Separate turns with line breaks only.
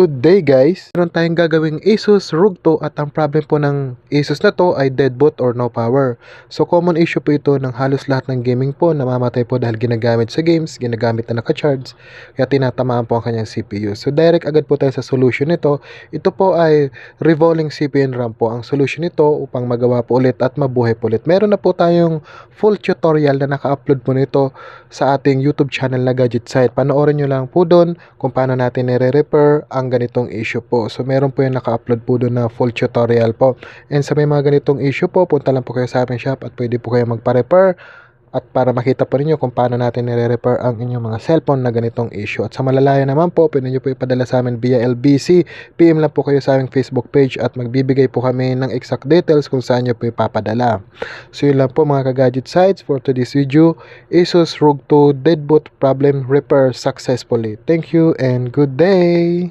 Good day guys! Meron tayong gagawing Asus ROG 2 at ang problem po ng Asus na to ay dead boot or no power. So common issue po ito ng halos lahat ng gaming po, namamatay po dahil ginagamit sa games, ginagamit na naka-charge, kaya tinatamaan po ang kanyang CPU. So direct agad po tayo sa solution nito. Ito po ay revolving CPU and RAM po ang solution nito upang magawa po ulit at mabuhay po ulit. Meron na po tayong full tutorial na naka-upload po nito sa ating YouTube channel na Gadget Site. Panoorin nyo lang po doon kung paano natin nire-repair ang ganitong issue po. So meron po yung naka-upload po doon na full tutorial po. And sa may mga ganitong issue po, punta lang po kayo sa aming shop at pwede po kayo magpa-repair at para makita po ninyo kung paano natin nire-repair ang inyong mga cellphone na ganitong issue. At sa malalaya naman po, pwede nyo po ipadala sa amin via LBC. PM lang po kayo sa aming Facebook page at magbibigay po kami ng exact details kung saan nyo po ipapadala. So yun lang po mga ka-gadget sites for today's video. Asus ROG 2 dead boot problem repair successfully. Thank you and good day!